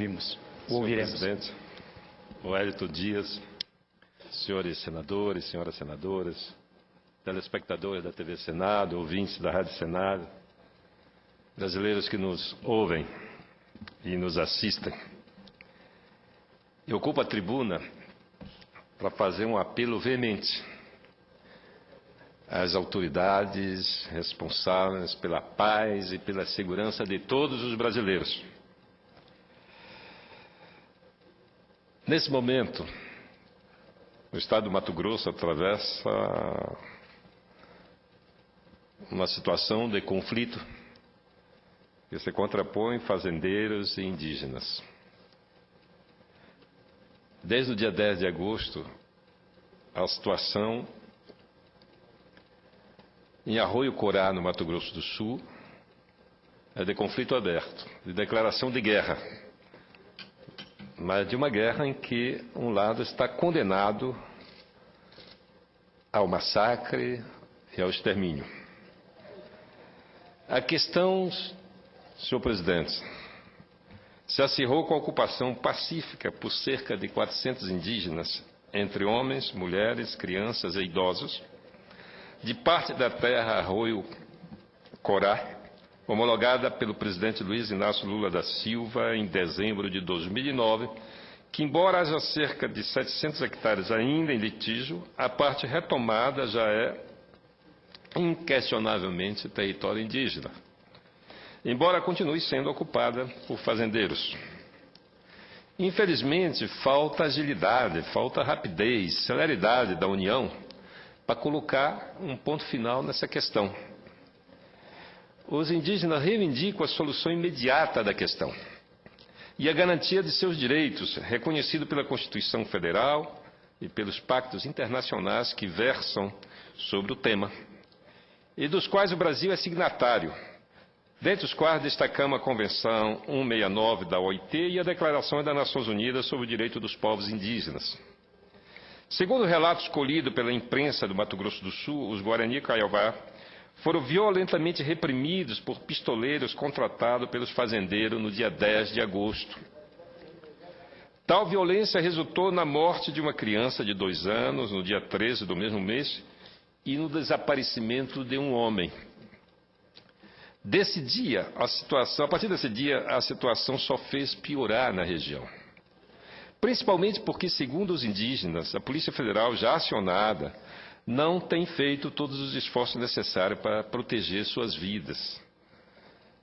ouvimos. O Senhor ouviremos. presidente, Wellington Dias, senhores senadores, senhoras senadoras, telespectadores da TV Senado, ouvintes da Rádio Senado, brasileiros que nos ouvem e nos assistem. Eu ocupo a tribuna para fazer um apelo veemente às autoridades responsáveis pela paz e pela segurança de todos os brasileiros. Nesse momento, o estado do Mato Grosso atravessa uma situação de conflito que se contrapõe fazendeiros e indígenas. Desde o dia 10 de agosto, a situação em Arroio Corá, no Mato Grosso do Sul, é de conflito aberto, de declaração de guerra, mas de uma guerra em que um lado está condenado ao massacre e ao extermínio. A questão, senhor presidente, se acirrou com a ocupação pacífica por cerca de 400 indígenas, entre homens, mulheres, crianças e idosos, de parte da terra Arroio Corá, homologada pelo presidente Luiz Inácio Lula da Silva em dezembro de 2009, que, embora haja cerca de 700 hectares ainda em litígio, a parte retomada já é inquestionavelmente território indígena, embora continue sendo ocupada por fazendeiros. Infelizmente, falta agilidade, falta rapidez, celeridade da União para colocar um ponto final nessa questão. Os indígenas reivindicam a solução imediata da questão e a garantia de seus direitos, reconhecido pela Constituição Federal e pelos pactos internacionais que versam sobre o tema, e dos quais o Brasil é signatário, dentre os quais destacamos a Convenção 169 da OIT e a Declaração das Nações Unidas sobre o Direito dos Povos Indígenas. Segundo o relato escolhido pela imprensa do Mato Grosso do Sul, os Guarani Kaiowá foram violentamente reprimidos por pistoleiros contratados pelos fazendeiros no dia 10 de agosto. Tal violência resultou na morte de uma criança de 2 anos, no dia 13 do mesmo mês, e no desaparecimento de um homem. A partir desse dia, a situação só fez piorar na região. Principalmente porque, segundo os indígenas, a Polícia Federal, já acionada, não tem feito todos os esforços necessários para proteger suas vidas.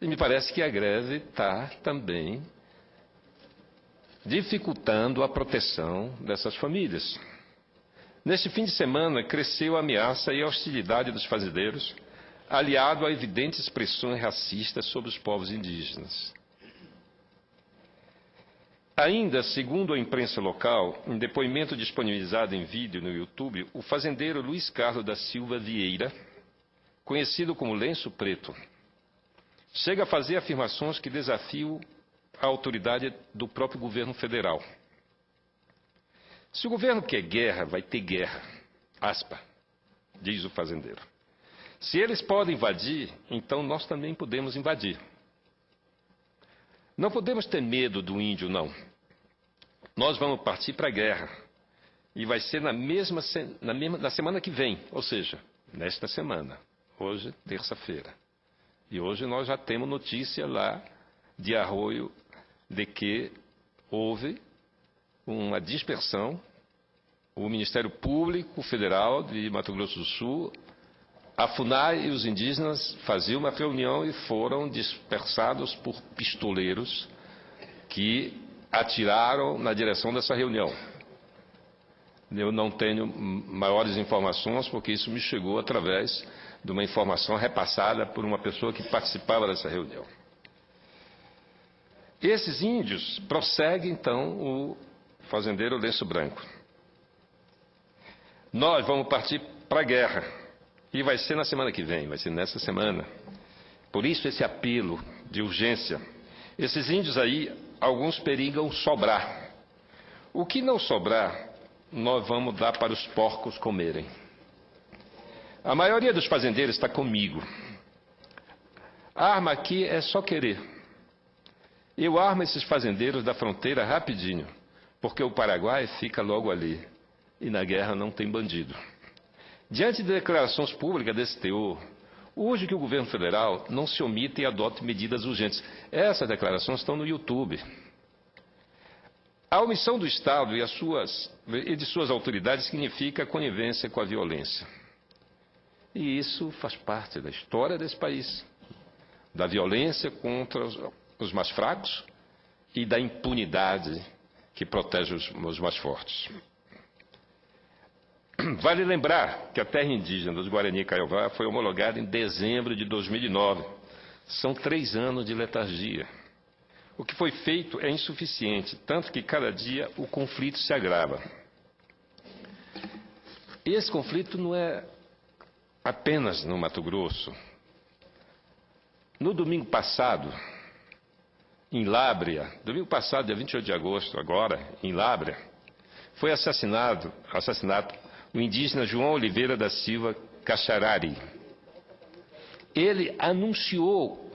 E me parece que a greve está também dificultando a proteção dessas famílias. Neste fim de semana, cresceu a ameaça e a hostilidade dos fazendeiros, aliado a evidentes expressões racistas sobre os povos indígenas. Ainda, segundo a imprensa local, em depoimento disponibilizado em vídeo no YouTube, o fazendeiro Luiz Carlos da Silva Vieira, conhecido como Lenço Preto, chega a fazer afirmações que desafiam a autoridade do próprio governo federal. Se o governo quer guerra, vai ter guerra, aspa, diz o fazendeiro. Se eles podem invadir, então nós também podemos invadir. Não podemos ter medo do índio, não. Nós vamos partir para a guerra. E vai ser na semana que vem, ou seja, nesta semana. Hoje, terça-feira. E hoje nós já temos notícia lá de Arroio de que houve uma dispersão. O Ministério Público Federal de Mato Grosso do Sul, a FUNAI e os indígenas faziam uma reunião e foram dispersados por pistoleiros que atiraram na direção dessa reunião. Eu não tenho maiores informações, porque isso me chegou através de uma informação repassada por uma pessoa que participava dessa reunião. Esses índios prosseguem, então, o fazendeiro Lenço Branco. Nós vamos partir para a guerra. E vai ser na semana que vem, vai ser nessa semana. Por isso esse apelo de urgência. Esses índios aí, alguns perigam sobrar. O que não sobrar, nós vamos dar para os porcos comerem. A maioria dos fazendeiros está comigo. A arma aqui é só querer. Eu armo esses fazendeiros da fronteira rapidinho, porque o Paraguai fica logo ali, e na guerra não tem bandido. Diante de declarações públicas desse teor, urge que o governo federal não se omita e adote medidas urgentes. Essas declarações estão no YouTube. A omissão do Estado e de suas autoridades significa conivência com a violência. E isso faz parte da história desse país, da violência contra os mais fracos e da impunidade que protege os mais fortes. Vale lembrar que a terra indígena dos Guarani Kaiowá foi homologada em dezembro de 2009. São 3 anos de letargia. O que foi feito é insuficiente, tanto que cada dia o conflito se agrava. E esse conflito não é apenas no Mato Grosso. No domingo passado, em Lábrea, domingo passado, dia 28 de agosto, agora, em Lábrea, foi assassinado o indígena João Oliveira da Silva Cacharari. Ele anunciou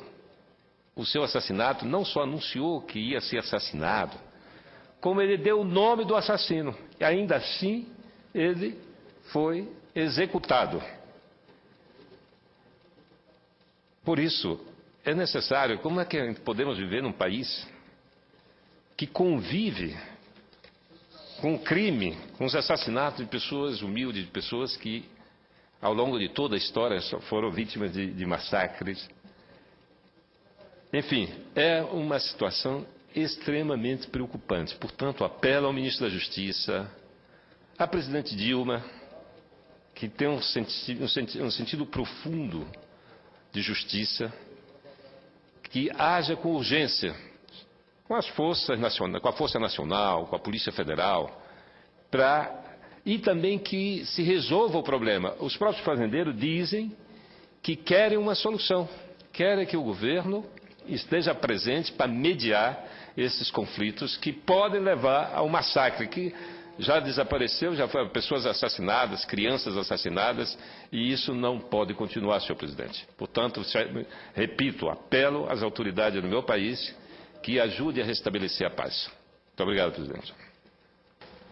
o seu assassinato, não só anunciou que ia ser assassinado, como ele deu o nome do assassino. E ainda assim, ele foi executado. Por isso, é necessário, como é que podemos viver num país que convive com o crime, com os assassinatos de pessoas humildes, de pessoas que, ao longo de toda a história, foram vítimas de massacres. Enfim, é uma situação extremamente preocupante. Portanto, apelo ao ministro da Justiça, à presidente Dilma, que tem um sentido profundo de justiça, que haja com urgência, com as forças nacionais, com a Força Nacional, com a Polícia Federal, e também que se resolva o problema. Os próprios fazendeiros dizem que querem uma solução, querem que o governo esteja presente para mediar esses conflitos que podem levar ao massacre, que já desapareceu, já foram pessoas assassinadas, crianças assassinadas, e isso não pode continuar, senhor presidente. Portanto, repito, apelo às autoridades do meu país que ajudem a restabelecer a paz. Muito obrigado, presidente.